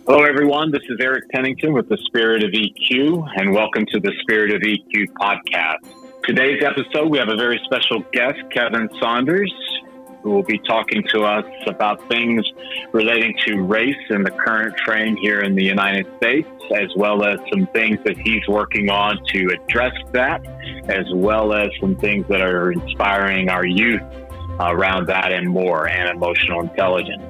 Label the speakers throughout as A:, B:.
A: Hello, everyone. This is Eric Pennington with the Spirit of EQ, and welcome to the Spirit of EQ podcast. Today's episode, we have a very special guest, Kevin Saunders, who will be talking to us about things relating to race in the current frame here in the United States, as well as some things that he's working on to address that, as well as some things that are inspiring our youth around that and more, and emotional intelligence.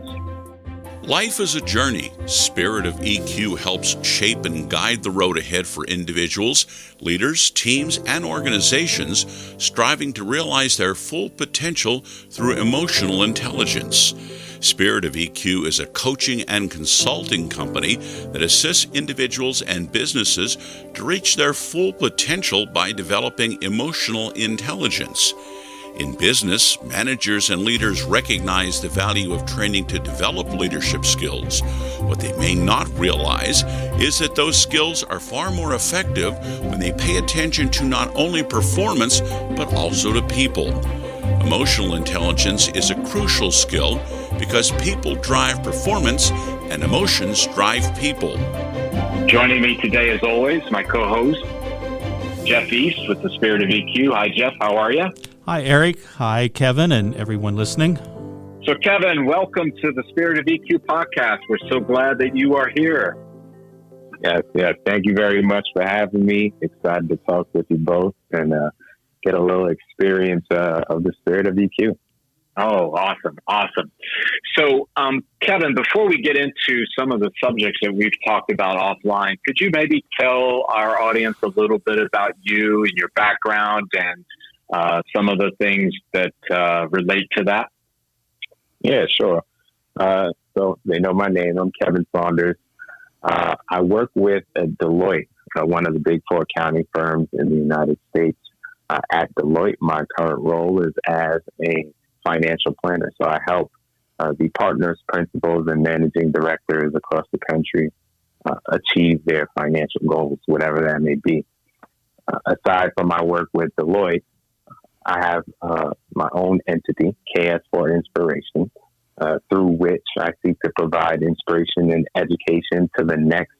B: Life is a journey. Spirit of EQ helps shape and guide the road ahead for individuals, leaders, teams, and organizations striving to realize their full potential through emotional intelligence. Spirit of EQ is a coaching and consulting company that assists individuals and businesses to reach their full potential by developing emotional intelligence. In business, managers and leaders recognize the value of training to develop leadership skills. What they may not realize is that those skills are far more effective when they pay attention to not only performance, but also to people. Emotional intelligence is a crucial skill because people drive performance and emotions drive people.
A: Joining me today, as always, my co-host, Jeff East with the Spirit of EQ. Hi, Jeff. How are you?
C: Hi, Eric. Hi, Kevin, and everyone listening.
A: So, Kevin, welcome to the Spirit of EQ podcast. We're so glad that you are here.
D: Yes. Thank you very much for having me. Excited to talk with you both and get a little experience of the Spirit of EQ.
A: Oh, awesome. So, Kevin, before we get into some of the subjects that we've talked about offline, could you maybe tell our audience a little bit about you and your background and some of the things that relate to that?
D: Yeah, sure. So they know my name. I'm Kevin Saunders. I work with Deloitte, one of the big four accounting firms in the United States. At Deloitte, my current role is as a financial planner. So I help the partners, principals, and managing directors across the country achieve their financial goals, whatever that may be. Aside from my work with Deloitte, I have my own entity, KS4Inspiration, through which I seek to provide inspiration and education to the next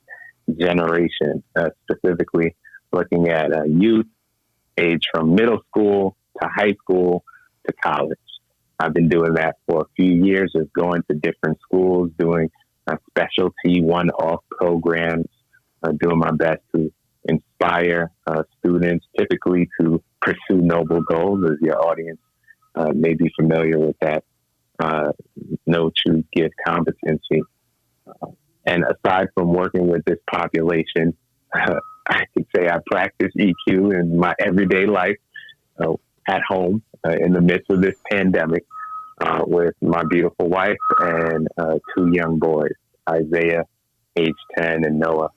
D: generation, specifically looking at youth, age from middle school to high school to college. I've been doing that for a few years, just going to different schools, doing specialty one-off programs, doing my best to inspire students, typically to pursue noble goals, as your audience may be familiar with that. Know, choose, give competency. And aside from working with this population, I could say I practice EQ in my everyday life at home in the midst of this pandemic with my beautiful wife and two young boys, Isaiah, age 10, and Noah,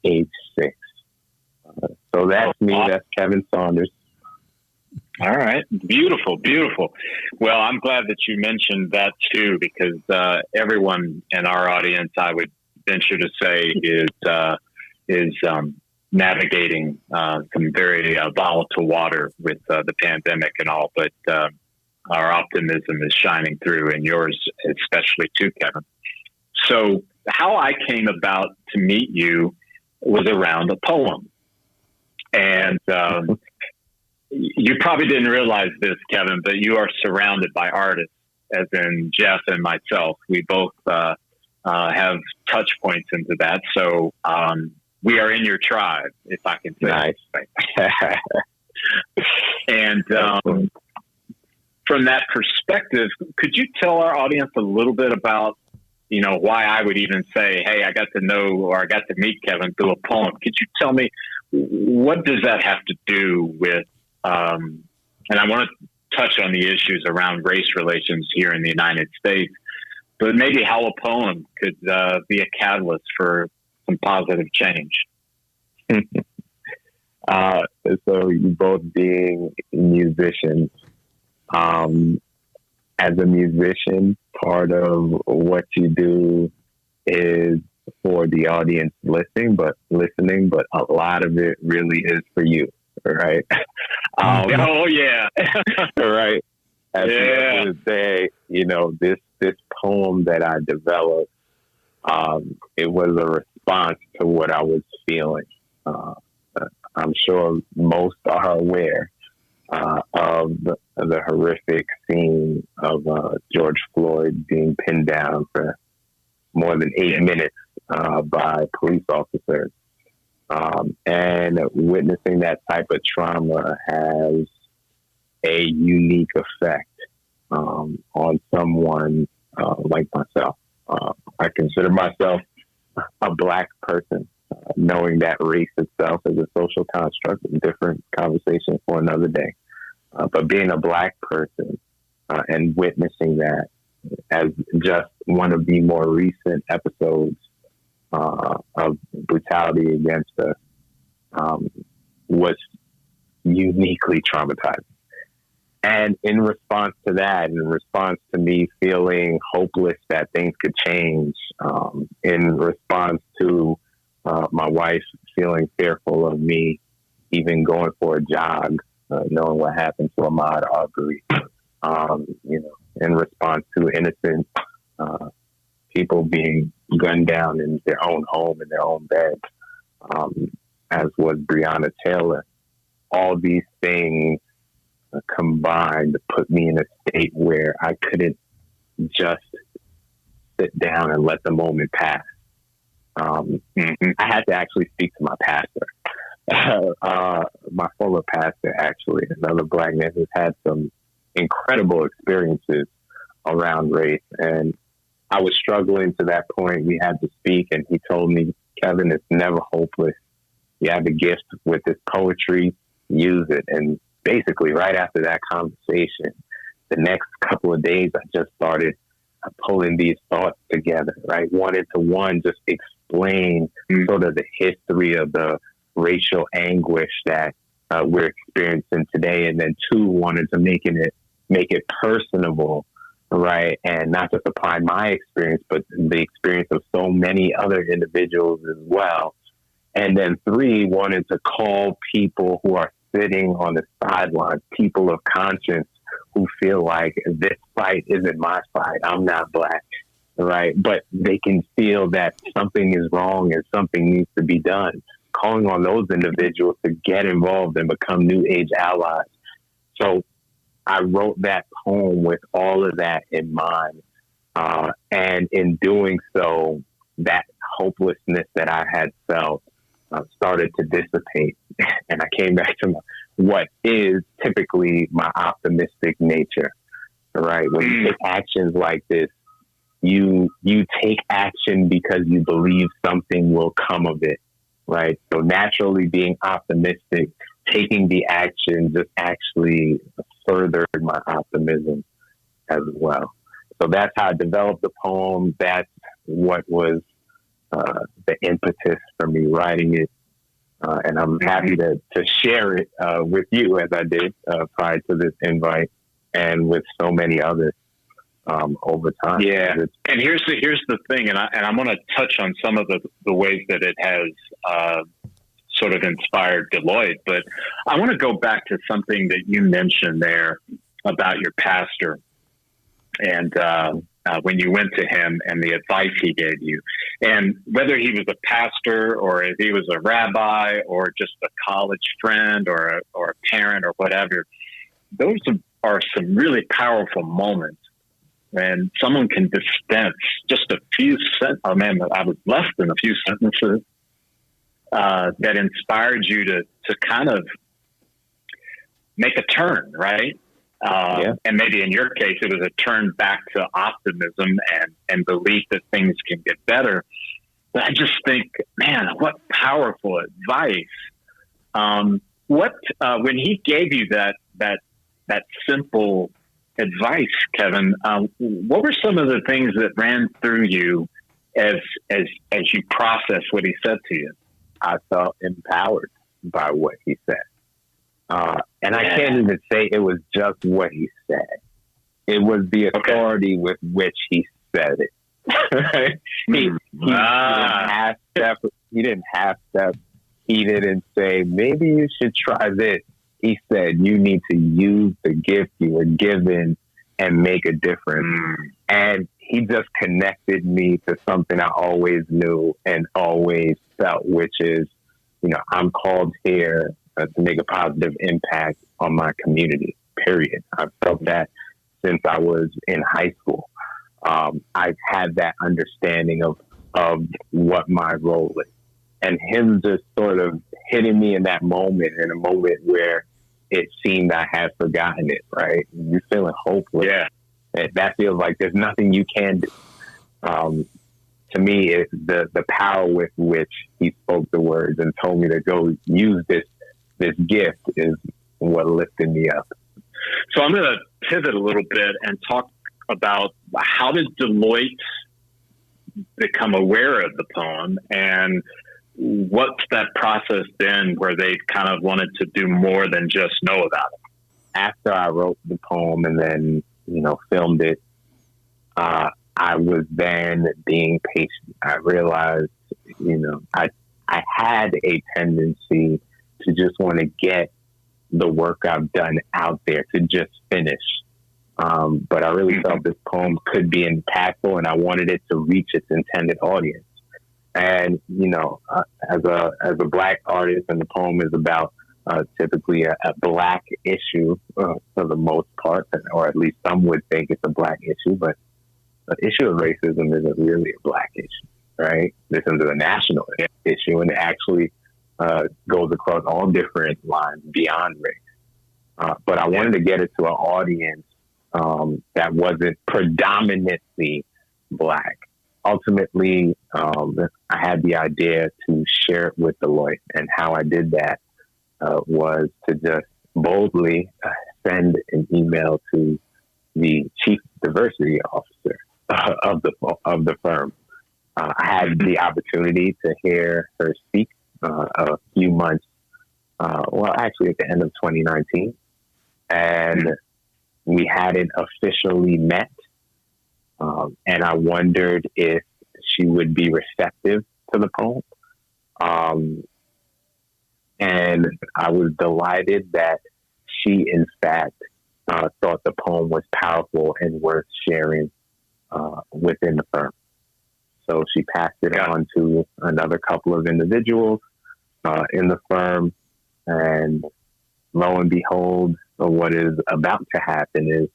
D: age 6. So that's me. That's Kevin Saunders.
A: All right. Beautiful. Well, I'm glad that you mentioned that too, because everyone in our audience, I would venture to say, is navigating some very volatile water with the pandemic and all. But our optimism is shining through, and yours especially too, Kevin. So how I came about to meet you was around a poem. And you probably didn't realize this, Kevin, but you are surrounded by artists, as in Jeff and myself. We both have touch points into that. So we are in your tribe, if I can say.
D: Nice.
A: And from that perspective, could you tell our audience a little bit about, why I would even say, hey, I got to know or I got to meet Kevin through a poem? Could you tell me, what does that have to do with, and I want to touch on the issues around race relations here in the United States, but maybe how a poem could be a catalyst for some positive change.
D: So you both being musicians, as a musician, part of what you do is for the audience listening, but a lot of it really is for you, right?
A: Oh yeah.
D: Right. At the end of the day, this poem that I developed, it was a response to what I was feeling. I'm sure most are aware of the horrific scene of George Floyd being pinned down for more than 8 minutes by police officers. And witnessing that type of trauma has a unique effect on someone like myself. I consider myself a Black person, knowing that race itself is a social construct, a different conversation for another day. But being a Black person and witnessing that as just one of the more recent episodes of brutality against us was uniquely traumatizing. And in response to that, in response to me feeling hopeless that things could change, in response to my wife feeling fearful of me even going for a jog, knowing what happened to Ahmaud Arbery, in response to innocent people being gunned down in their own home, in their own bed, as was Breonna Taylor. All these things combined to put me in a state where I couldn't just sit down and let the moment pass. I had to actually speak to my pastor, my former pastor, actually, another Black man who's had some incredible experiences around race. And I was struggling to that point. We had to speak, and he told me, Kevin, it's never hopeless. You have a gift with this poetry, use it. And basically, right after that conversation, the next couple of days, I just started pulling these thoughts together, right? Wanted to, one, just explain sort of the history of the racial anguish that we're experiencing today. And then two, wanted to make it personable, right? And not just apply my experience, but the experience of so many other individuals as well. And then three, wanted to call people who are sitting on the sidelines, people of conscience who feel like this fight isn't my fight. I'm not Black, right? But they can feel that something is wrong and something needs to be done. Calling on those individuals to get involved and become new age allies. So I wrote that poem with all of that in mind. And in doing so, that hopelessness that I had felt started to dissipate. And I came back to what is typically my optimistic nature, right? When you take actions like this, you take action because you believe something will come of it, right? So naturally being optimistic, taking the action just actually furthered my optimism as well. So that's how I developed the poem. That's what was the impetus for me writing it. And I'm happy to share it with you as I did prior to this invite and with so many others over time.
A: Yeah. And here's the thing, and I'm going to touch on some of the ways that it has sort of inspired Deloitte, but I want to go back to something that you mentioned there about your pastor and when you went to him and the advice he gave you. And whether he was a pastor or if he was a rabbi or just a college friend or a parent or whatever, those are some really powerful moments. And someone can dispense just a few I was less than a few sentences that inspired you to kind of make a turn, right? And maybe in your case, it was a turn back to optimism and belief that things can get better. But I just think, man, what powerful advice. When he gave you that simple advice, Kevin, what were some of the things that ran through you as you processed what he said to you?
D: I felt empowered by what he said. And I can't even say it was just what he said. It was the authority with which he said it. He didn't half-step. He didn't say, maybe you should try this. He said, you need to use the gift you were given and make a difference. And he just connected me to something I always knew and always felt, which is, I'm called here to make a positive impact on my community, period. I've felt that since I was in high school. I've had that understanding of what my role is. And him just sort of hitting me in that moment, in a moment where it seemed I had forgotten it, right? You're feeling hopeless.
A: Yeah.
D: That feels like there's nothing you can do. To me, it's the power with which he spoke the words and told me to go use this gift is what lifted me up.
A: So I'm going to pivot a little bit and talk about how did Deloitte become aware of the poem, and what's that process been where they kind of wanted to do more than just know about it?
D: After I wrote the poem and then, filmed it, I was then being patient. I realized, I had a tendency to just want to get the work I've done out there, to just finish. But I really felt this poem could be impactful, and I wanted it to reach its intended audience. And, as a Black artist, and the poem is about typically a Black issue for the most part, or at least some would think it's a Black issue, but the issue of racism isn't really a Black issue, right? This is a national issue, and it actually goes across all different lines beyond race. But I wanted to get it to an audience that wasn't predominantly Black. Ultimately, I had the idea to share it with Deloitte, and how I did that was to just boldly send an email to the chief diversity officer of the firm. I had the opportunity to hear her speak a few months, actually at the end of 2019, and we hadn't officially met. And I wondered if she would be receptive to the poem. And I was delighted that she, in fact, thought the poem was powerful and worth sharing within the firm. So she passed it on to another couple of individuals in the firm. And lo and behold, what is about to happen is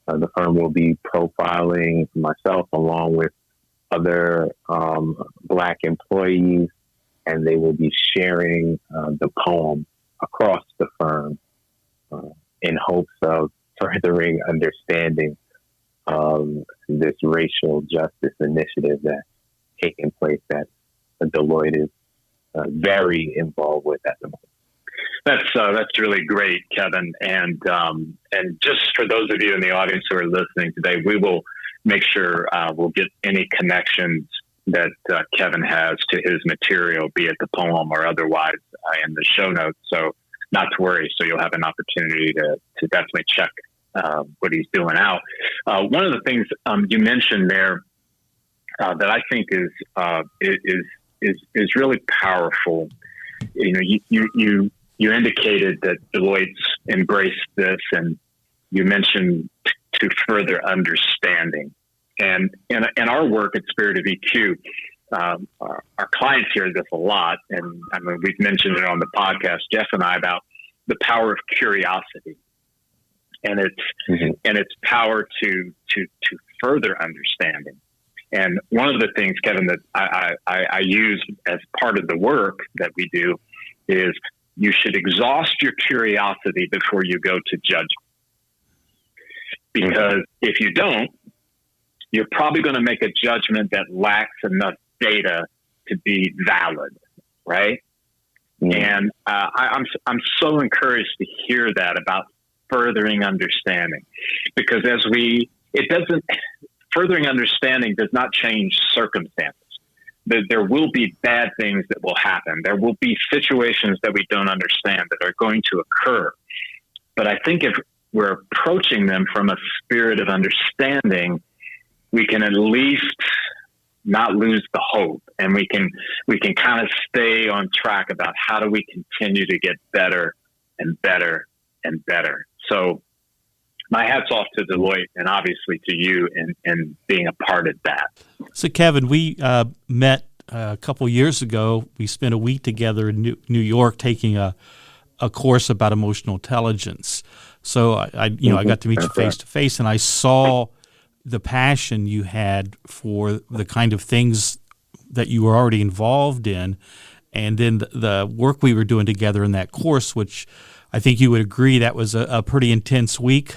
D: the firm will be profiling myself along with other Black employees, and they will be sharing the poem across the firm in hopes of furthering understanding of this racial justice initiative that's taking place that Deloitte is very involved with at the moment.
A: That's really great, Kevin. And just for those of you in the audience who are listening today, we will make sure we'll get any connections that Kevin has to his material, be it the poem or otherwise, in the show notes. So not to worry. So you'll have an opportunity to definitely check what he's doing out. One of the things you mentioned there that I think is really powerful. You indicated that Deloitte's embraced this, and you mentioned to further understanding. And in our work at Spirit of EQ, our clients hear this a lot, and I mean, we've mentioned it on the podcast, Jeff and I, about the power of curiosity and its power to further understanding. And one of the things, Kevin, that I use as part of the work that we do is you should exhaust your curiosity before you go to judgment. Because if you don't, you're probably going to make a judgment that lacks enough data to be valid, right? And I'm so encouraged to hear that about furthering understanding, because furthering understanding does not change circumstances. There will be bad things that will happen. There will be situations that we don't understand that are going to occur. But I think if we're approaching them from a spirit of understanding, we can at least not lose the hope, and we can kind of stay on track about how do we continue to get better and better and better. So my hat's off to Deloitte and obviously to you and being a part of that.
C: So, Kevin, we met a couple years ago. We spent a week together in New York taking a course about emotional intelligence. So I got to meet you face to face, and I saw the passion you had for the kind of things that you were already involved in, and then the work we were doing together in that course, which I think you would agree that was a pretty intense week.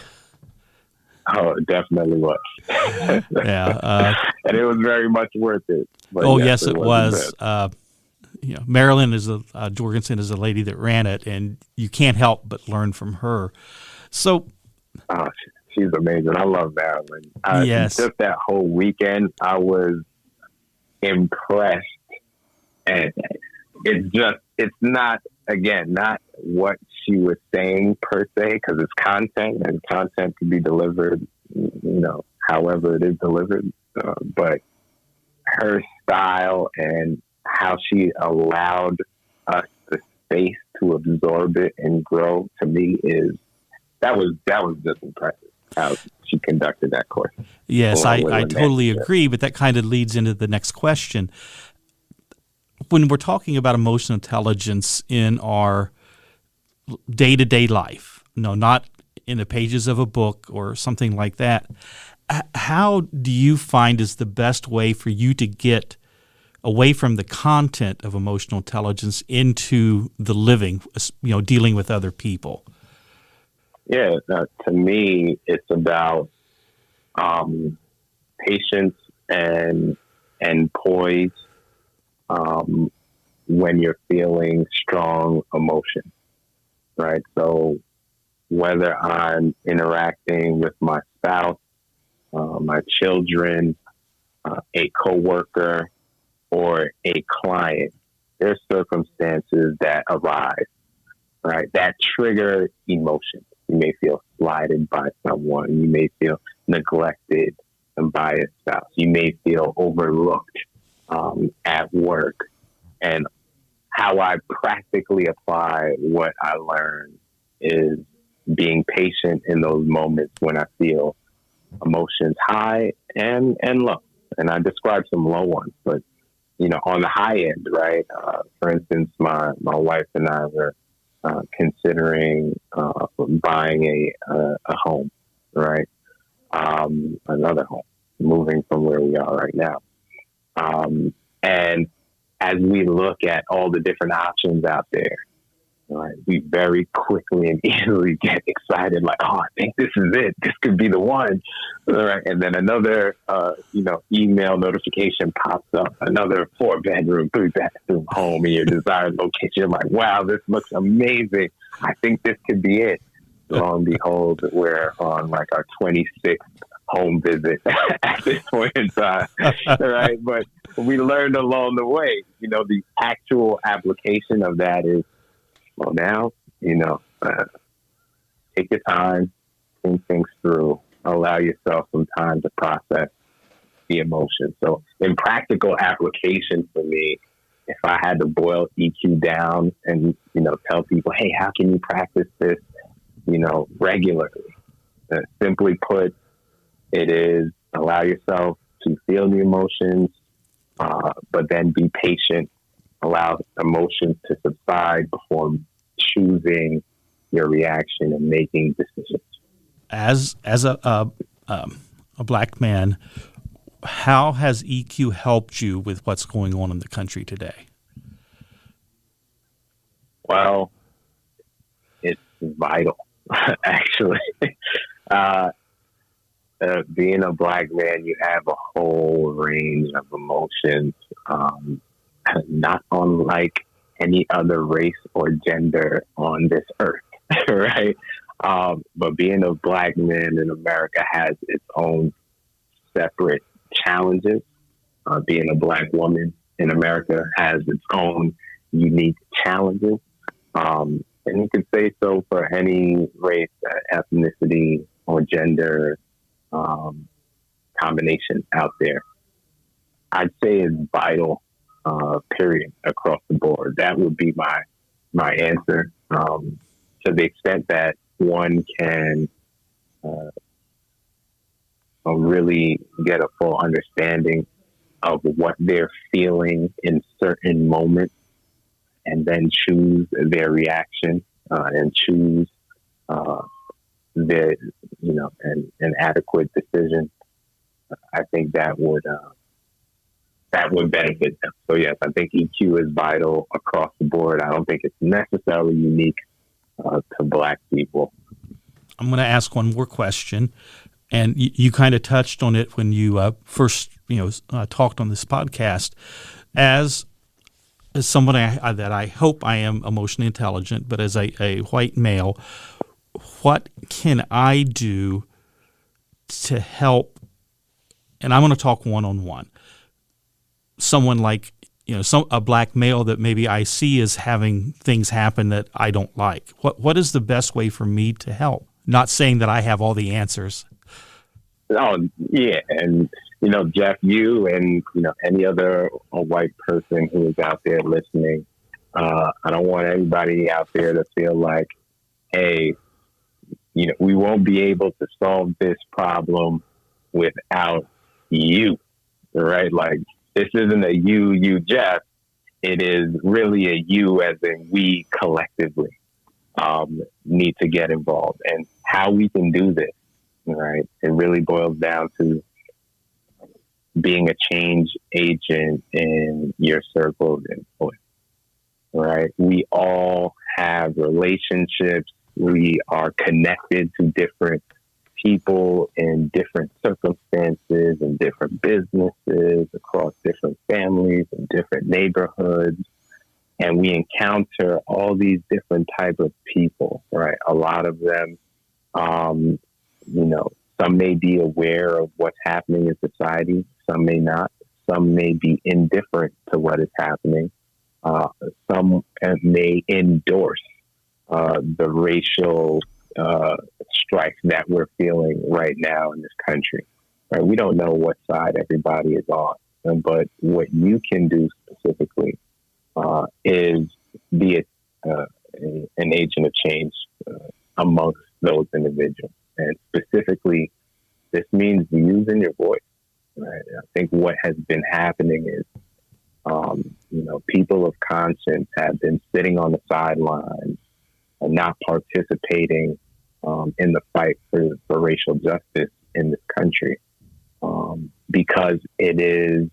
D: Oh, it definitely was.
C: Yeah,
D: and it was very much worth it. But
C: yes, it was. Marilyn Jorgensen is a lady that ran it, and you can't help but learn from her. So,
D: she's amazing. I love Marilyn.
C: Yes,
D: just that whole weekend, I was impressed, and it's not what she was saying per se, because it's content, and content can be delivered, however it is delivered. But her style and how she allowed us the space to absorb it and grow, to me, that was just impressive how she conducted that course.
C: Yes, I totally agree, but that kind of leads into the next question. When we're talking about emotional intelligence in our day-to-day life, not in the pages of a book or something like that, how do you find is the best way for you to get away from the content of emotional intelligence into the living, dealing with other people?
D: Yeah, to me, it's about patience and poise when you're feeling strong emotion, right? So whether I'm interacting with my spouse, my children, a coworker, or a client, there's circumstances that arise, right, that trigger emotion. You may feel slighted by someone. You may feel neglected by a spouse. You may feel overlooked at work. And how I practically apply what I learned is being patient in those moments when I feel emotions high and low. And I described some low ones, but on the high end, right? For instance, my wife and I were considering buying a home, right? Another home, moving from where we are right now. And as we look at all the different options out there, right, we very quickly and easily get excited, like, oh, I think this is it. This could be the one. All right. And then another, email notification pops up, another 4-bedroom, 3-bathroom home in your desired location. You're like, wow, this looks amazing. I think this could be it. Lo and behold, we're on like our 26th home visit at this point in time. Right. But we learned along the way, the actual application of that is, well, now, take your time, think things through, allow yourself some time to process the emotions. So in practical application for me, if I had to boil EQ down and, tell people, hey, how can you practice this, regularly? Simply put, it is allow yourself to feel the emotions, but then be patient. Allow emotions to subside before choosing your reaction and making decisions.
C: As a black man, how has EQ helped you with what's going on in the country today?
D: Well, it's vital, actually. Being a black man, you have a whole range of emotions, not unlike any other race or gender on this earth, right? But being a black man in America has its own separate challenges. Being a black woman in America has its own unique challenges. And you could say so for any race, ethnicity, or gender combination out there. I'd say it's vital, period, across the board. That would be my answer. To the extent that one can really get a full understanding of what they're feeling in certain moments, and then choose their reaction and choose the an adequate decision. I think that would benefit them. So yes, I think EQ is vital across the board. I don't think it's necessarily unique to Black people.
C: I'm going to ask one more question, and you kind of touched on it when you first talked on this podcast. As someone that I hope I am emotionally intelligent, but as a white male, what can I do to help? And I'm going to talk one-on-one. Someone like, a Black male that maybe I see is having things happen that I don't like. What is the best way for me to help? Not saying that I have all the answers.
D: Oh, yeah. And, Jeff, you and, any other white person who is out there listening, I don't want anybody out there to feel like, hey, we won't be able to solve this problem without you, right? Like, this isn't a you, Jeff. It is really a you, as in we collectively need to get involved. And how we can do this, right? It really boils down to being a change agent in your circle of influence, right? We all have relationships. We are connected to different people in different circumstances and different businesses across different families and different neighborhoods. And we encounter all these different types of people, right? A lot of them, some may be aware of what's happening in society. Some may not. Some may be indifferent to what is happening. Some may endorse the racial strife that we're feeling right now in this country. Right? We don't know what side everybody is on, but what you can do specifically is be an agent of change amongst those individuals. And specifically, this means using your voice. Right? I think what has been happening is, people of conscience have been sitting on the sidelines and not participating in the fight for racial justice in this country, because it is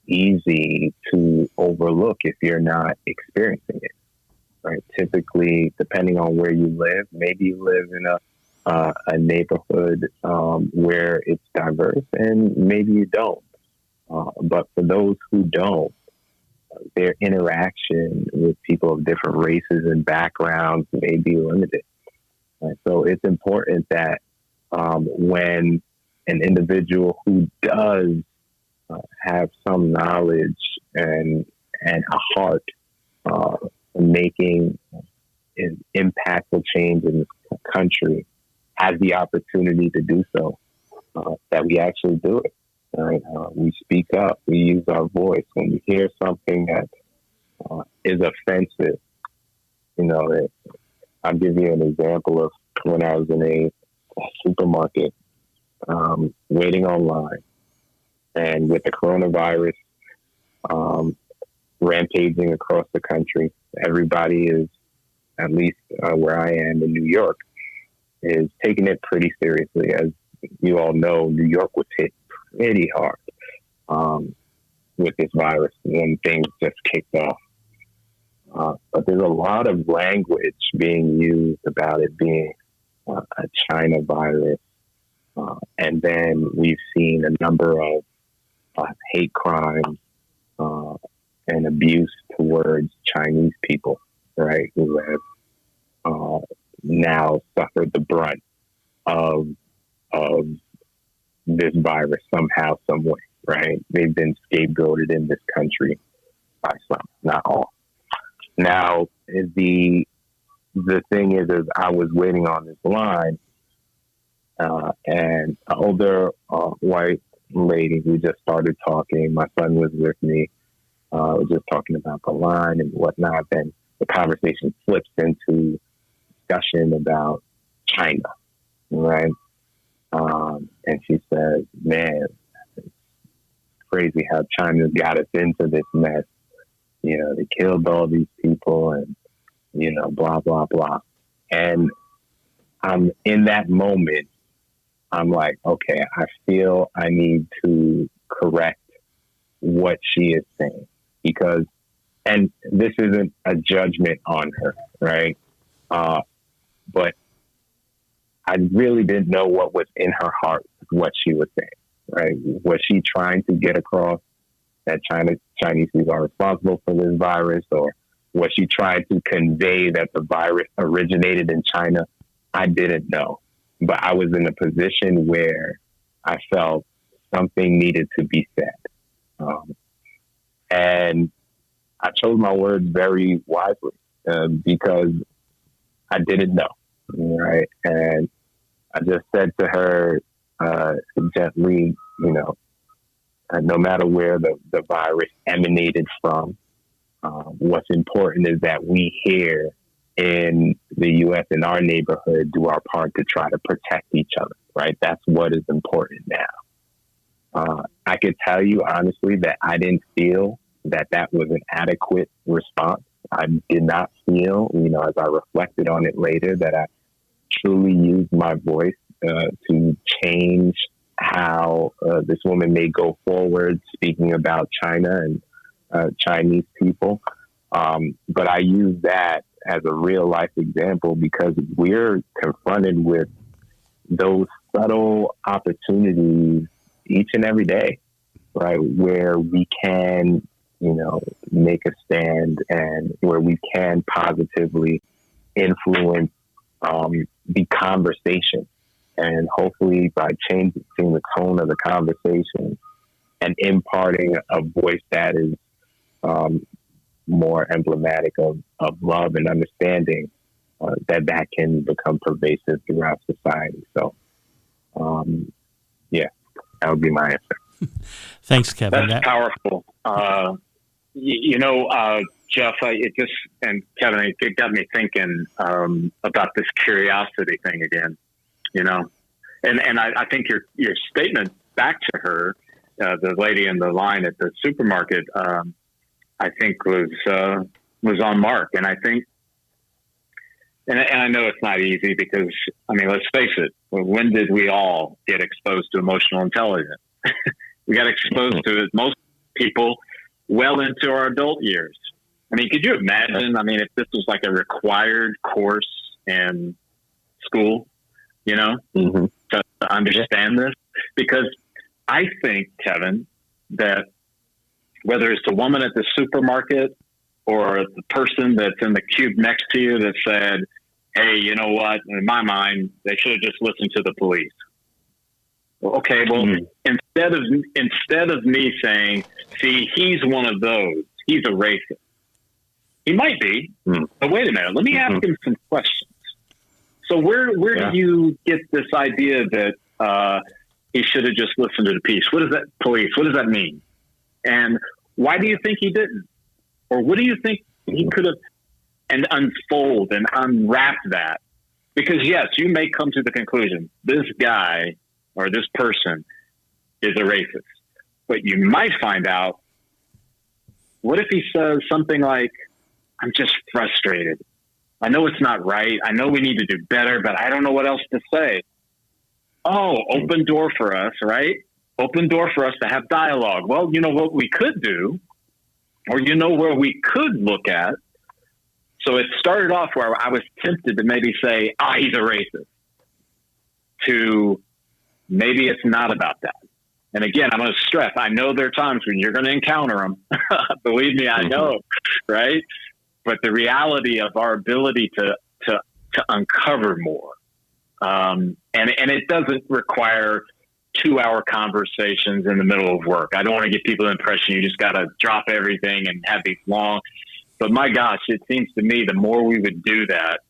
D: easy to overlook if you're not experiencing it. Right? Typically, depending on where you live, maybe you live in a neighborhood where it's diverse, and maybe you don't. But for those who don't, their interaction with people of different races and backgrounds may be limited. Right? So it's important that when an individual who does have some knowledge and a heart making an impactful change in this country has the opportunity to do so, that we actually do it. Right? We speak up. We use our voice when we hear something that is offensive. I'll give you an example of when I was in a supermarket waiting online, and with the coronavirus rampaging across the country, everybody is, at least where I am in New York, is taking it pretty seriously. As you all know, New York was hit pretty hard with this virus when things just kicked off. But there's a lot of language being used about it being a China virus. And then we've seen a number of hate crimes and abuse towards Chinese people, right, who have now suffered the brunt of this virus somehow, some way, right? They've been scapegoated in this country by some, not all. Now, the thing is I was waiting on this line, and an older white lady, we just started talking. My son was with me. We were just talking about the line and whatnot. Then the conversation flips into discussion about China, right? And she said, man, it's crazy how China's got us into this mess. You know, they killed all these people and, you know, blah, blah, blah. And in that moment, I'm like, okay, I feel I need to correct what she is saying because, and this isn't a judgment on her, right? But I really didn't know what was in her heart, what she was saying, right? Was she trying to get across that Chinese people are responsible for this virus, or was she trying to convey that the virus originated in China? I didn't know, but I was in a position where I felt something needed to be said. And I chose my words very wisely because I didn't know, right? And I just said to her gently, you know, no matter where the virus emanated from, what's important is that we here in the U.S., in our neighborhood, do our part to try to protect each other, right? That's what is important now. I could tell you honestly that I didn't feel that was an adequate response. I did not feel, you know, as I reflected on it later, that I truly used my voice to change how this woman may go forward speaking about China and Chinese people. But I use that as a real life example because we're confronted with those subtle opportunities each and every day, right? Where we can, you know, make a stand and where we can positively influence the conversation. And hopefully by changing the tone of the conversation and imparting a voice that is more emblematic of love and understanding, that can become pervasive throughout society. So, yeah, that would be my answer.
C: Thanks, Kevin.
A: That's powerful. You know, Jeff, and Kevin, it got me thinking about this curiosity thing again. You know, and I think your statement back to her, the lady in the line at the supermarket, I think was on mark. And I think, and I know it's not easy because, I mean, let's face it. When did we all get exposed to emotional intelligence? We got exposed to it, most people, well into our adult years. I mean, could you imagine? I mean, if this was like a required course in school, you know, to understand this, because I think, Kevin, that whether it's the woman at the supermarket or the person that's in the cube next to you that said, hey, you know what, in my mind, they should have just listened to the police. Okay, well, instead of me saying, see, he's one of those, he's a racist. He might be, but wait a minute, let me ask him some questions. So where do you get this idea that he should have just listened to the police? What does that mean? And why do you think he didn't? Or what do you think he could have, and unfold and unwrap that? Because yes, you may come to the conclusion, this guy or this person is a racist, but you might find out, what if he says something like, I'm just frustrated. I know it's not right. I know we need to do better, but I don't know what else to say. Oh, open door for us, right? Open door for us to have dialogue. Well, you know what we could do, or you know where we could look at. So it started off where I was tempted to maybe say, he's a racist, to maybe it's not about that. And again, I'm going to stress, I know there are times when you're going to encounter them. Believe me, I know, right? But the reality of our ability to uncover more, and it doesn't require 2-hour conversations in the middle of work. I don't want to give people the impression you just got to drop everything and have these long. But my gosh, it seems to me the more we would do that,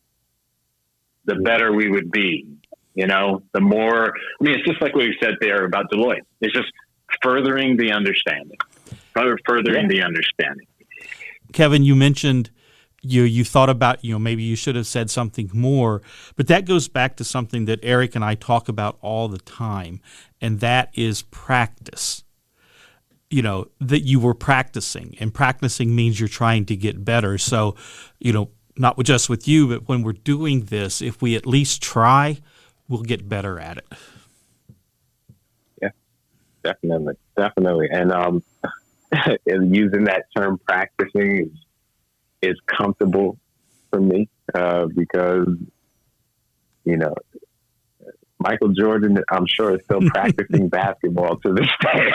A: the better we would be. You know, the more, I mean, it's just like what you said there about Deloitte. It's just furthering the understanding, the understanding.
C: Kevin, you mentioned you thought about, maybe you should have said something more, but that goes back to something that Eric and I talk about all the time, and that is practice. That you were practicing, and practicing means you're trying to get better. So, not just with you, but when we're doing this, if we at least try, we'll get better at it.
D: Yeah, definitely. And using that term practicing is comfortable for me because, Michael Jordan, I'm sure, is still practicing basketball to this day.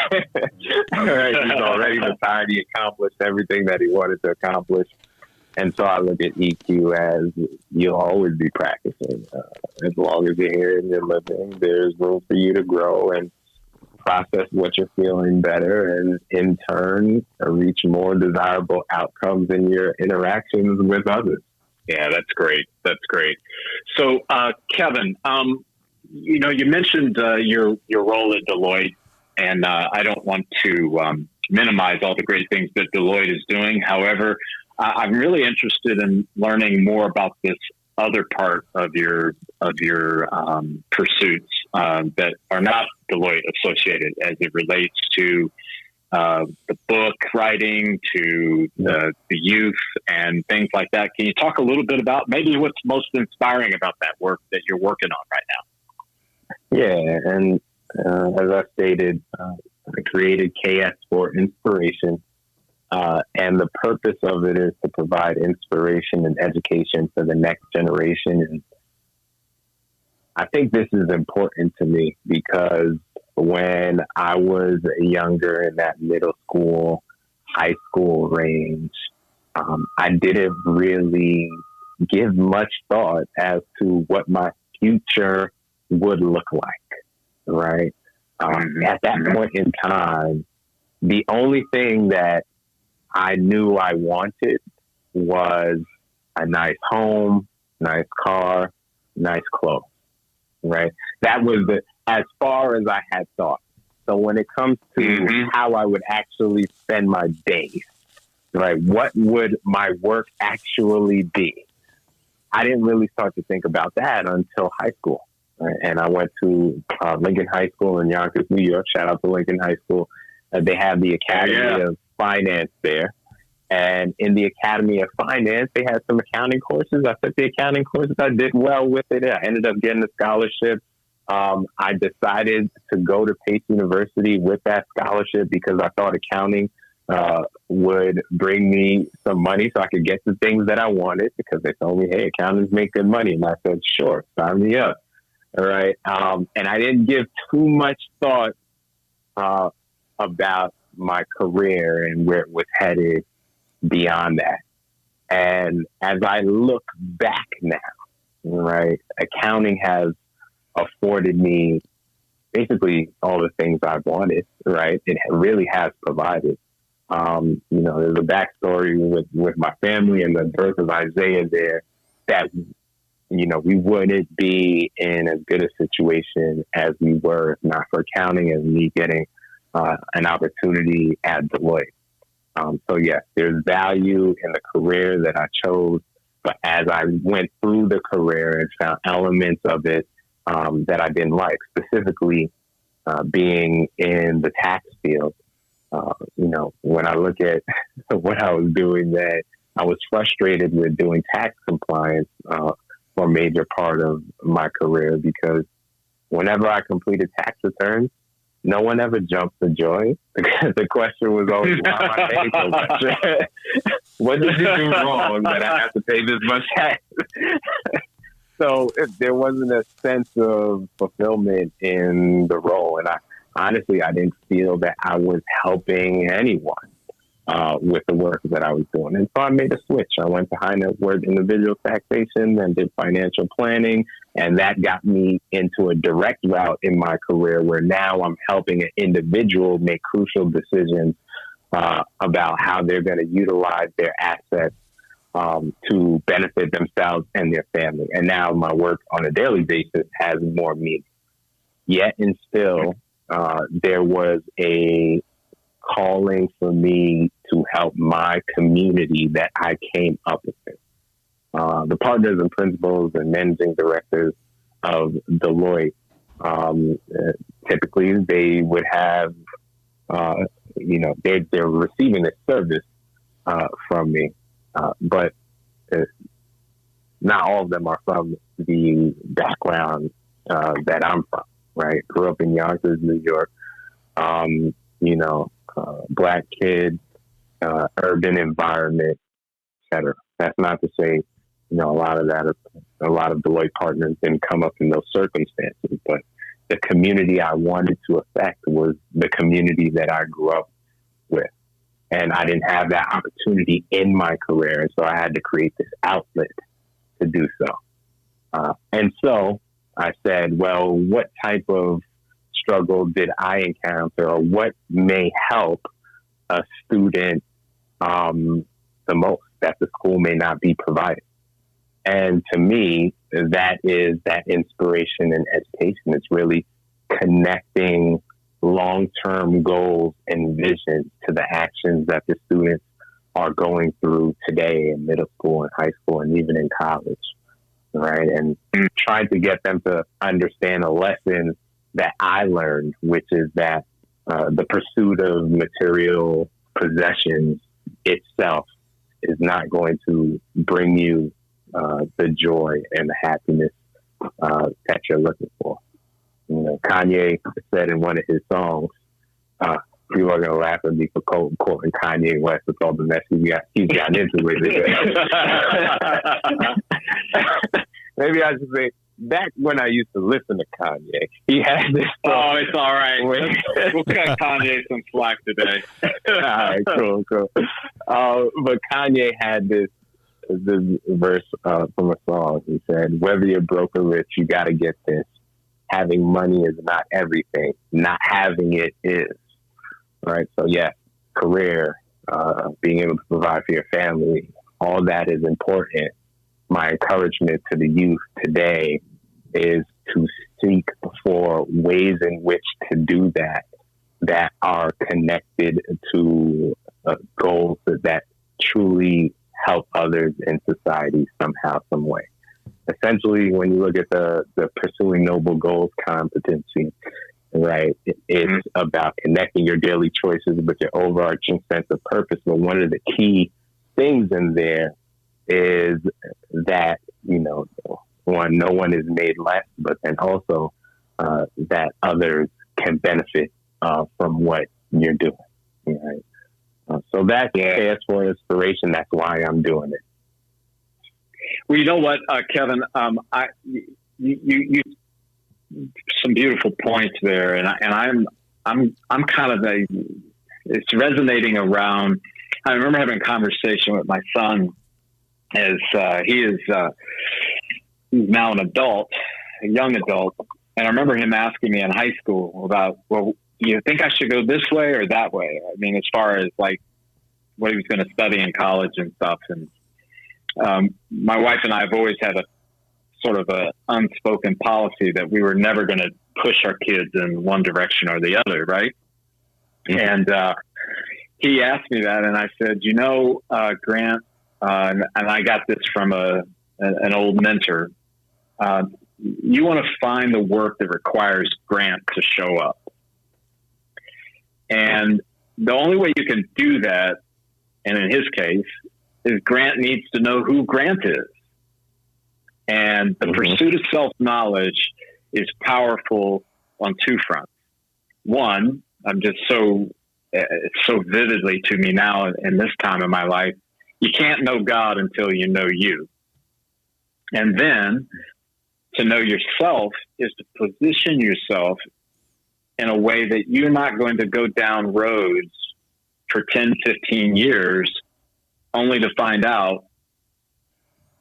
D: Right? He's already retired. He accomplished everything that he wanted to accomplish. And so I look at EQ as you'll always be practicing. As long as you're here and you're living, there's room for you to grow and process what you're feeling better, and in turn reach more desirable outcomes in your interactions with others.
A: Yeah, that's great. So, Kevin, you mentioned your role at Deloitte, and I don't want to minimize all the great things that Deloitte is doing. However, I'm really interested in learning more about this other part of your pursuits that are not Deloitte associated, as it relates to the book writing, to the youth and things like that. Can you talk a little bit about maybe what's most inspiring about that work that you're working on right now?
D: Yeah, and as I stated, I created KS4Inspiration, and the purpose of it is to provide inspiration and education for the next generation. And I think this is important to me because when I was younger, in that middle school, high school range, I didn't really give much thought as to what my future would look like, right? At that point in time, the only thing that I knew I wanted was a nice home, nice car, nice clothes, right? That was as far as I had thought. So when it comes to how I would actually spend my days, right? What would my work actually be? I didn't really start to think about that until high school. Right? And I went to Lincoln High School in Yonkers, New York. Shout out to Lincoln High School. They have the Academy of Finance there. And in the Academy of Finance, they had some accounting courses. I took the accounting courses. I did well with it. I ended up getting a scholarship. I decided to go to Pace University with that scholarship because I thought accounting would bring me some money so I could get the things that I wanted, because they told me, hey, accountants make good money. And I said, sure, sign me up. All right. And I didn't give too much thought about my career and where it was headed beyond that. And as I look back now, right, accounting has afforded me basically all the things I've wanted, right? It really has provided. There's a backstory with my family and the birth of Isaiah there that, we wouldn't be in as good a situation as we were if not for accounting and me getting an opportunity at Deloitte. So yes, there's value in the career that I chose, but as I went through the career and found elements of it that I didn't like, specifically being in the tax field, when I look at what I was doing, that I was frustrated with doing tax compliance for a major part of my career, because whenever I completed tax returns, no one ever jumped for joy. The question was always, why am I paying so much? What did you do wrong that I have to pay this much tax? So there wasn't a sense of fulfillment in the role. And I didn't feel that I was helping anyone with the work that I was doing. And so I made a switch. I went to high net worth individual taxation and did financial planning. And that got me into a direct route in my career where now I'm helping an individual make crucial decisions about how they're going to utilize their assets to benefit themselves and their family. And now my work on a daily basis has more meaning. Yet and still, there was a calling for me to help my community that I came up with. the partners and principals and managing directors of Deloitte, typically they would have, they're receiving a service from me, but not all of them are from the background that I'm from, right? Grew up in Yonkers, New York, Black kid, urban environment, et cetera. That's not to say, a lot of Deloitte partners didn't come up in those circumstances, but the community I wanted to affect was the community that I grew up with. And I didn't have that opportunity in my career. And so I had to create this outlet to do so. And so I said, well, what type of struggle did I encounter, or what may help a student the most that the school may not be providing? And to me, that is that inspiration and education. It's really connecting long-term goals and visions to the actions that the students are going through today in middle school and high school and even in college, right? And trying to get them to understand a lesson that I learned, which is that the pursuit of material possessions itself is not going to bring you the joy and the happiness that you're looking for. Kanye said in one of his songs, people are going to laugh at me for quoting Kanye West with all the mess he's gotten into with it. Maybe I should say, back when I used to listen to Kanye, he had this song.
A: Oh, it's all right. We'll cut Kanye some slack today.
D: All right, cool. But Kanye had this verse from a song. He said, whether you're broke or rich, you got to get this. Having money is not everything. Not having it is. Right? So, yeah, career, being able to provide for your family, all that is important. My encouragement to the youth today is to seek for ways in which to do that are connected to goals that truly help others in society somehow, some way. Essentially, when you look at the Pursuing Noble Goals competency, right, it's about connecting your daily choices with your overarching sense of purpose. But one of the key things in there is that, no one is made less, but then also that others can benefit from what you're doing. Right? So that's KS4Inspiration. That's why I'm doing it.
A: Well, you know what, Kevin, you some beautiful points there, and I'm kind of it's resonating around. I remember having a conversation with my son as he's now an adult, a young adult, and I remember him asking me in high school about, well, you think I should go this way or that way? I mean, as far as like what he was going to study in college and stuff, and my wife and I have always had a sort of a unspoken policy that we were never going to push our kids in one direction or the other, right? And he asked me that, and I said, Grant, and I got this from an old mentor. You want to find the work that requires Grant to show up. And the only way you can do that, and in his case, is Grant needs to know who Grant is. And the pursuit of self-knowledge is powerful on two fronts. One, I'm just so vividly to me now in this time of my life, you can't know God until you know you. And then to know yourself is to position yourself in a way that you're not going to go down roads for 10, 15 years only to find out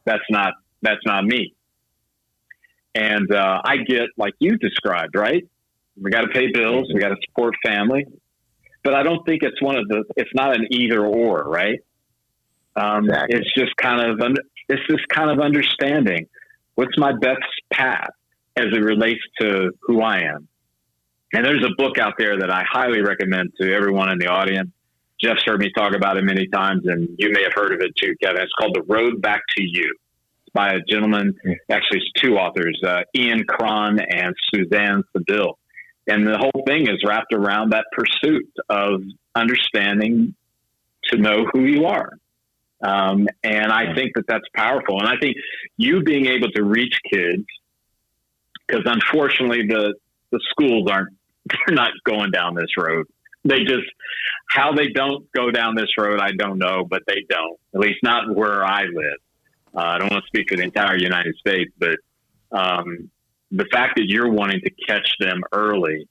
A: that's not me. And I get, like you described, right? We got to pay bills, we got to support family, but I don't think it's it's not an either or, right? Exactly. It's just kind of understanding what's my best path as it relates to who I am. And there's a book out there that I highly recommend to everyone in the audience. Jeff's heard me talk about it many times, and you may have heard of it too, Kevin. It's called The Road Back to You. It's by a gentleman, actually it's two authors, Ian Cron and Suzanne Seville. And the whole thing is wrapped around that pursuit of understanding to know who you are. And I think that that's powerful. And I think you being able to reach kids, because unfortunately the schools they're not going down this road. They just, how they don't go down this road, I don't know, but they don't, at least not where I live. I don't want to speak for the entire United States, but the fact that you're wanting to catch them early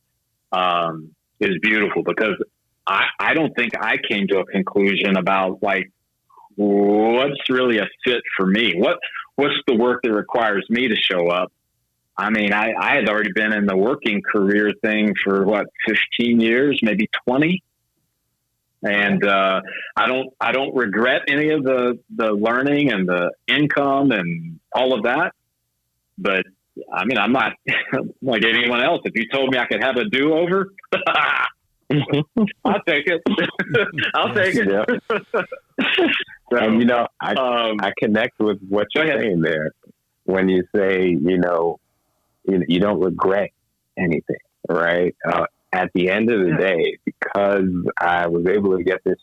A: is beautiful, because I don't think I came to a conclusion about like, what's really a fit for me? What's the work that requires me to show up? I mean, I had already been in the working career thing for 15 years, maybe 20. And I don't regret any of the learning and the income and all of that. But I mean, I'm not like anyone else. If you told me I could have a do-over, I'll take it. I'll take it.
D: Yeah. So, and, you know, I connect with what you're saying there when you say, you know, you don't regret anything, right? At the end of the day, because I was able to get this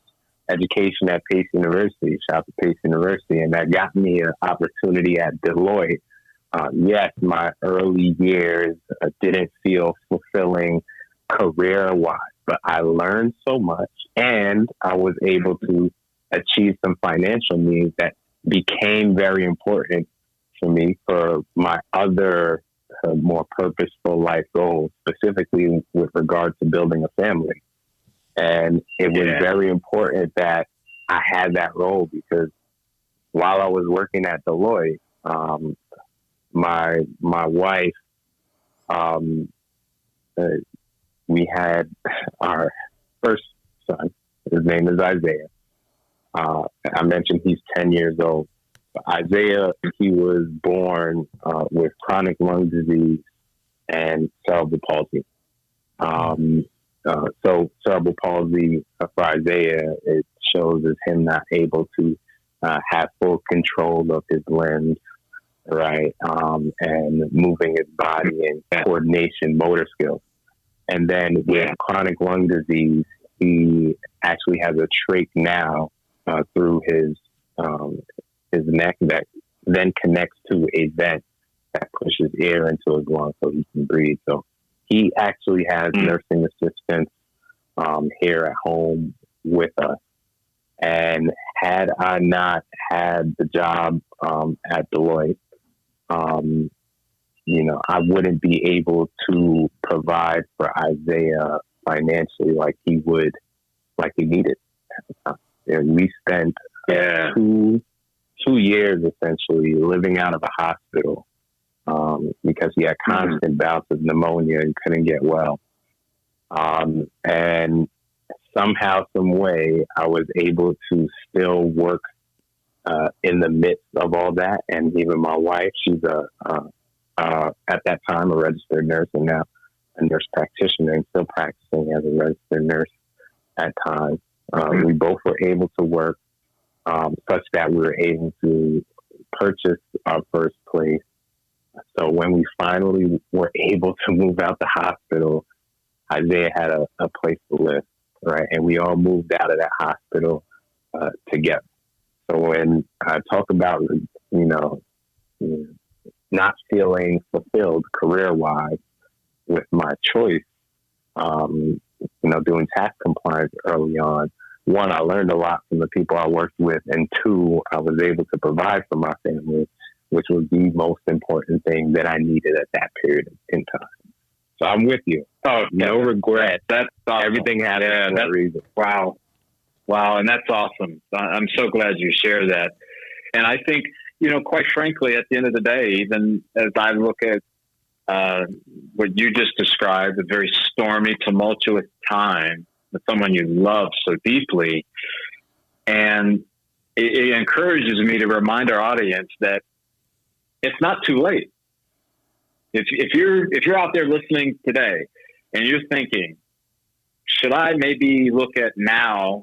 D: education at Pace University, shout out to Pace University, and that got me an opportunity at Deloitte. Yes, my early years didn't feel fulfilling career-wise, but I learned so much, and I was able to achieve some financial needs that became very important for me for my other more purposeful life goals, specifically with regard to building a family. And it was very important that I had that role, because while I was working at Deloitte, my wife, we had our first son. His name is Isaiah. I mentioned he's 10 years old. Isaiah, he was born with chronic lung disease and cerebral palsy. So cerebral palsy for Isaiah, it shows as him not able to have full control of his limbs, right? And moving his body and coordination, motor skills. And then with chronic lung disease, he actually has a trach now through his neck that then connects to a vent that pushes air into his lungs so he can breathe. So he actually has nursing assistants here at home with us. And had I not had the job at Deloitte, you know, I wouldn't be able to provide for Isaiah financially like he needed at the time. And we spent 2 years essentially living out of a hospital because he had constant bouts of pneumonia and couldn't get well. And somehow, some way, I was able to still work in the midst of all that. And even my wife, she's at that time a registered nurse, and now a nurse practitioner, and still practicing as a registered nurse at times. We both were able to work such that we were able to purchase our first place. So when we finally were able to move out the hospital, Isaiah had a place to live, right? And we all moved out of that hospital together. So when I talk about, you know, not feeling fulfilled career-wise with my choice, you know, doing tax compliance early on, one, I learned a lot from the people I worked with, and two, I was able to provide for my family, which was the most important thing that I needed at that period in time. So I'm with you. Oh, no regret. That's awesome. Everything happened for a reason.
A: Wow. And that's awesome. I'm so glad you share that. And I think, you know, quite frankly, at the end of the day, even as I look at what you just described, a very stormy, tumultuous time with someone you love so deeply, and it encourages me to remind our audience that it's not too late. If you're out there listening today and you're thinking, should I maybe look at now?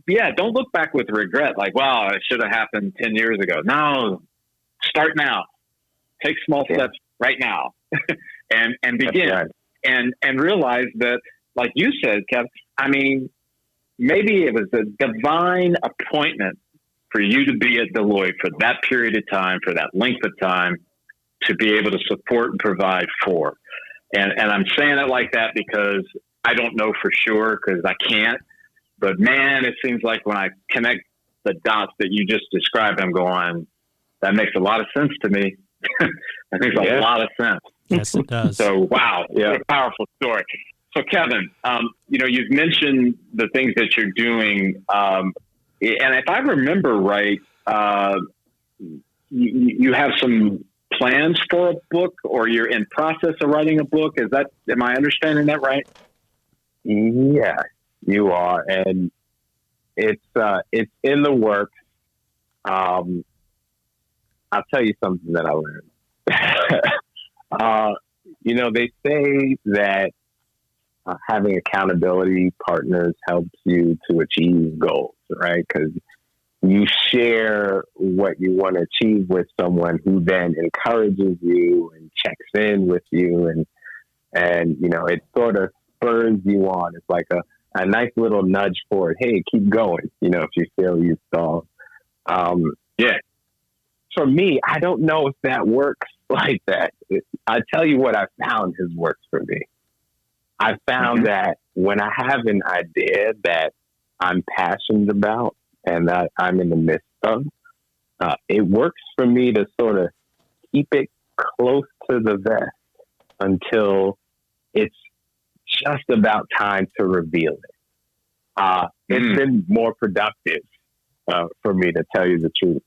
A: Yeah, don't look back with regret, like, wow, it should have happened 10 years ago. No, start now. Take small steps right now and begin. Right. And realize that, like you said, Kevin, I mean, maybe it was a divine appointment for you to be at Deloitte for that period of time, for that length of time, to be able to support and provide for. And I'm saying it like that because I don't know for sure, because I can't. But man, it seems like when I connect the dots that you just described, I'm going, that makes a lot of sense to me. That makes a lot of sense.
C: Yes, it does.
A: So, wow, what a powerful story. So, Kevin, you've mentioned the things that you're doing. And if I remember right, you have some plans for a book, or you're in process of writing a book. Am I understanding that right?
D: Yeah, you are. And it's in the works. I'll tell you something that I learned. They say that having accountability partners helps you to achieve goals, right? Because you share what you want to achieve with someone who then encourages you and checks in with you, and it sort of spurs you on. It's like a nice little nudge forward. Hey, keep going. If you feel you stall. For me, I don't know if that works like that. I tell you what I found has worked for me. I found that when I have an idea that I'm passionate about and that I'm in the midst of, it works for me to sort of keep it close to the vest until it's just about time to reveal it. It's been more productive for me, to tell you the truth.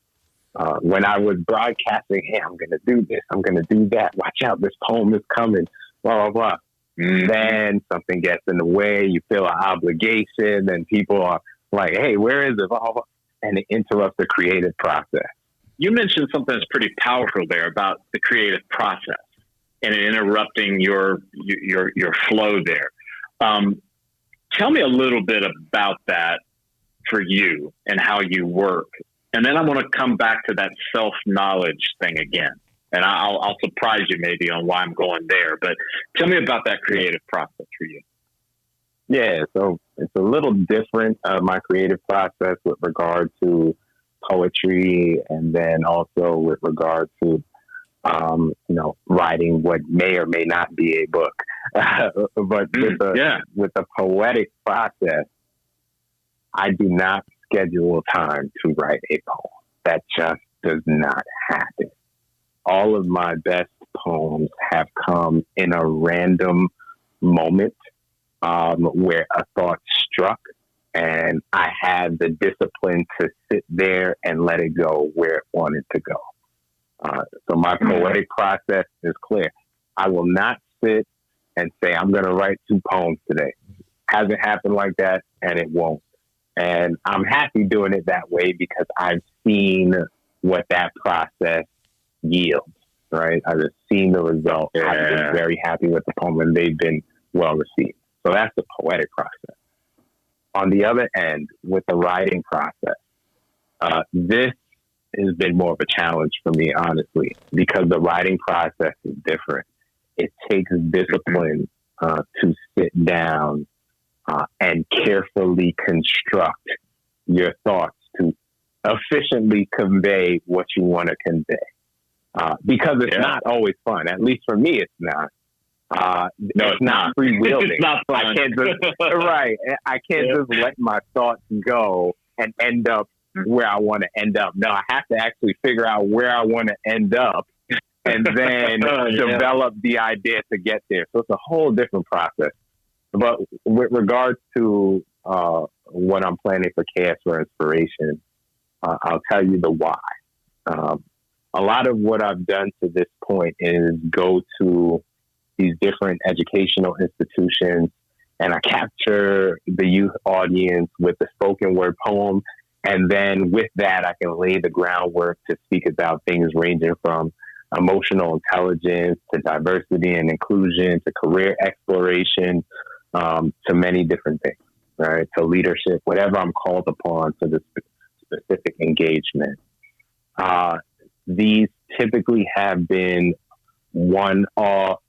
D: When I was broadcasting, hey, I'm going to do this, I'm going to do that, watch out, this poem is coming, blah, blah, blah. Then something gets in the way, you feel an obligation, and people are like, hey, where is it? Blah, blah, blah. And it interrupts the creative process.
A: You mentioned something that's pretty powerful there about the creative process and interrupting your flow there. Tell me a little bit about that for you and how you work. And then I want to come back to that self-knowledge thing again. And I'll surprise you maybe on why I'm going there. But tell me about that creative process for you.
D: Yeah, so it's a little different, my creative process with regard to poetry, and then also with regard to, writing what may or may not be a book. But with the poetic process, I do not schedule time to write a poem. That just does not happen. All of my best poems have come in a random moment where a thought struck, and I had the discipline to sit there and let it go where it wanted to go. So my poetic process is clear. I will not sit and say, I'm going to write 2 poems today. Hasn't happened like that, and it won't. And I'm happy doing it that way because I've seen what that process yields, right? I've just seen the result. Yeah. I've been very happy with the poem, and they've been well received. So that's the poetic process. On the other end, with the writing process, this has been more of a challenge for me, honestly, because the writing process is different. It takes discipline to sit down and carefully construct your thoughts to efficiently convey what you want to convey. Because it's not always fun. At least for me, it's not. No, it's not freewheeling.
A: It's not fun.
D: I can't just, I can't just let my thoughts go and end up where I want to end up. No, I have to actually figure out where I want to end up and then develop the idea to get there. So it's a whole different process. But with regards to what I'm planning for KS4Inspiration, I'll tell you the why. A lot of what I've done to this point is go to these different educational institutions, and I capture the youth audience with the spoken word poem. And then with that, I can lay the groundwork to speak about things ranging from emotional intelligence to diversity and inclusion to career exploration, to many different things, right? To leadership, whatever I'm called upon to the specific engagement. These typically have been one-off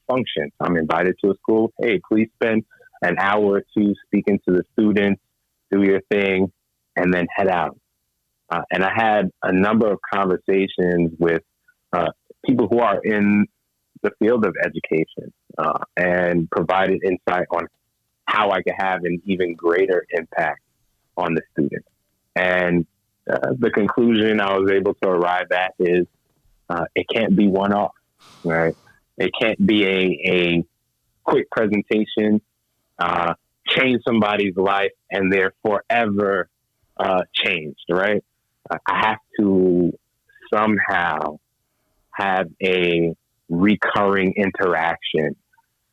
D: functions. I'm invited to a school. Hey, please spend an hour or two speaking to the students, do your thing, and then head out. And I had a number of conversations with people who are in the field of education and provided insight on how I could have an even greater impact on the student. And the conclusion I was able to arrive at is it can't be one-off, right? It can't be a quick presentation, change somebody's life, and they're forever changed, right? I have to somehow have a recurring interaction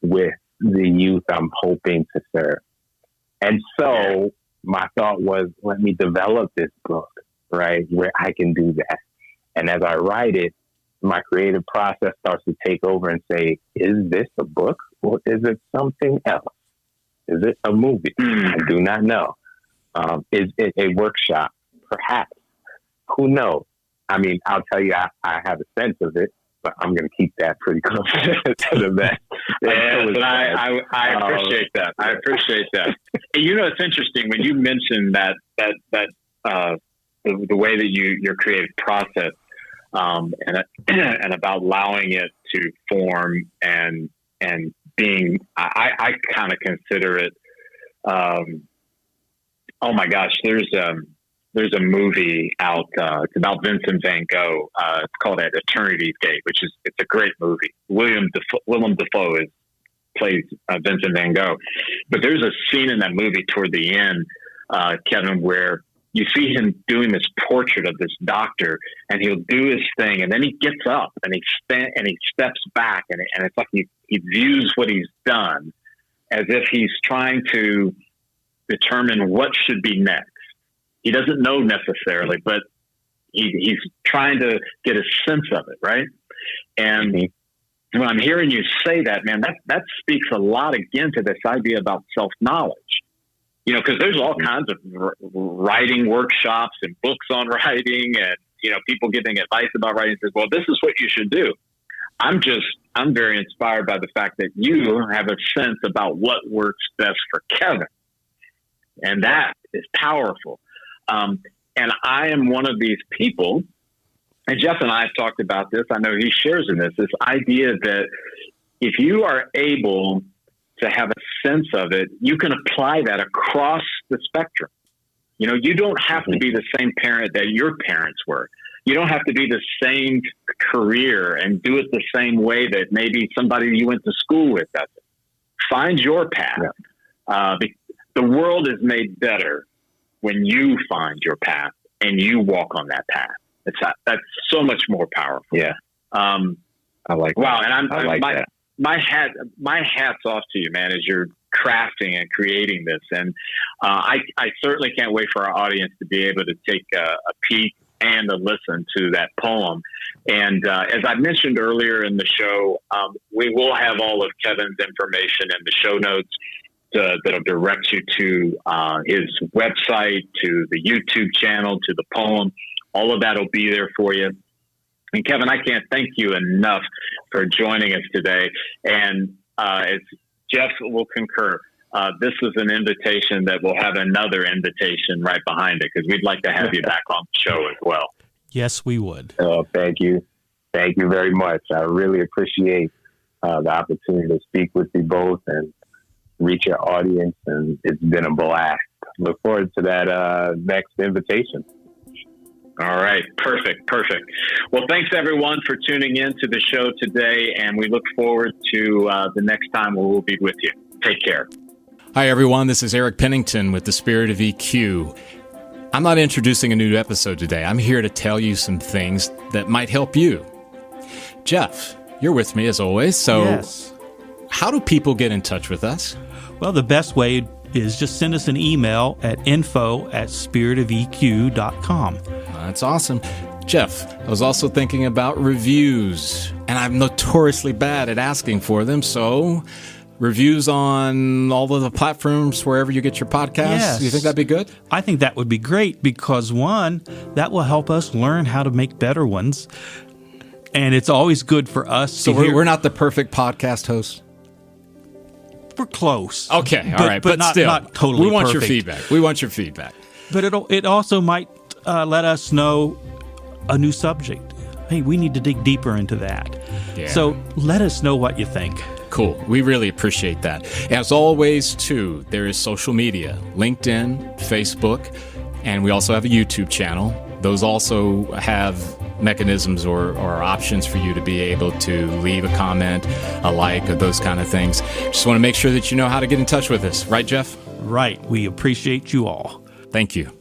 D: with the youth I'm hoping to serve. And so my thought was, let me develop this book, right, where I can do that. And as I write it, my creative process starts to take over and say, is this a book or is it something else? Is it a movie? I do not know. Is it a workshop? Perhaps. Who knows? I mean, I'll tell you, I have a sense of it, but I'm going to keep that pretty close to the vest.
A: Yeah, but I appreciate that. I appreciate that. And you know, it's interesting when you mentioned that the way that your creative process and about allowing it to form and being, I kind of consider it. Oh my gosh, there's a movie out. It's about Vincent van Gogh. It's called At Eternity's Gate, it's a great movie. Willem Dafoe plays Vincent van Gogh. But there's a scene in that movie toward the end, Kevin, where you see him doing this portrait of this doctor, and he'll do his thing, and then he gets up and he steps back, and it's like he views what he's done as if he's trying to determine what should be next. He doesn't know necessarily, but he's trying to get a sense of it, right? And when I'm hearing you say that, man, that speaks a lot again to this idea about self-knowledge. You know, because there's all kinds of writing workshops and books on writing, and you know, people giving advice about writing. Says, well, this is what you should do. I'm very inspired by the fact that you have a sense about what works best for Kevin, and that is powerful. And I am one of these people, and Jeff and I have talked about this. I know he shares in this idea that if you are able to have a sense of it, you can apply that across the spectrum. You know, you don't have to be the same parent that your parents were. You don't have to be the same career and do it the same way that maybe somebody you went to school with does it. Find your path. Yeah. The world is made better when you find your path and you walk on that path. That's so much more powerful.
D: Yeah. I like
A: wow.
D: that.
A: And
D: I like that.
A: My hat's off to you, man, as you're crafting and creating this. And I certainly can't wait for our audience to be able to take a peek and a listen to that poem. And as I mentioned earlier in the show, we will have all of Kevin's information in the show notes that'll direct you to his website, to the YouTube channel, to the poem. All of that will be there for you. And Kevin, I can't thank you enough for joining us today. And as Jeff will concur, this is an invitation that will have another invitation right behind it, because we'd like to have you back on the show as well.
C: Yes, we would.
D: Oh, thank you. Thank you very much. I really appreciate the opportunity to speak with you both and reach your audience. And it's been a blast. Look forward to that next invitation.
A: All right. Perfect. Well, thanks everyone for tuning in to the show today, and we look forward to the next time we'll be with you. Take care.
E: Hi, everyone. This is Eric Pennington with The Spirit of EQ. I'm not introducing a new episode today. I'm here to tell you some things that might help you. Jeff, you're with me as always. So
C: yes.
E: How do people get in touch with us?
C: Well, the best way is just send us an email at info@spiritofeq.com.
E: That's awesome. Jeff, I was also thinking about reviews, and I'm notoriously bad at asking for them, so reviews on all of the platforms wherever you get your podcasts.
C: Yes.
E: You think that'd be good?
C: I think that would be great because, one, that will help us learn how to make better ones. And it's always good for us.
E: So we're not the perfect podcast hosts?
C: We're close.
E: Okay, all right. But still,
C: not totally
E: we want
C: perfect.
E: your feedback. We want your feedback.
C: But it also might let us know a new subject. Hey, we need to dig deeper into that.
E: Yeah.
C: So let us know what you think.
E: Cool. We really appreciate that. As always, too, there is social media, LinkedIn, Facebook, and we also have a YouTube channel. Those also have mechanisms or options for you to be able to leave a comment, a like, or those kind of things. Just want to make sure that you know how to get in touch with us. Right, Jeff?
C: Right. We appreciate you all.
E: Thank you.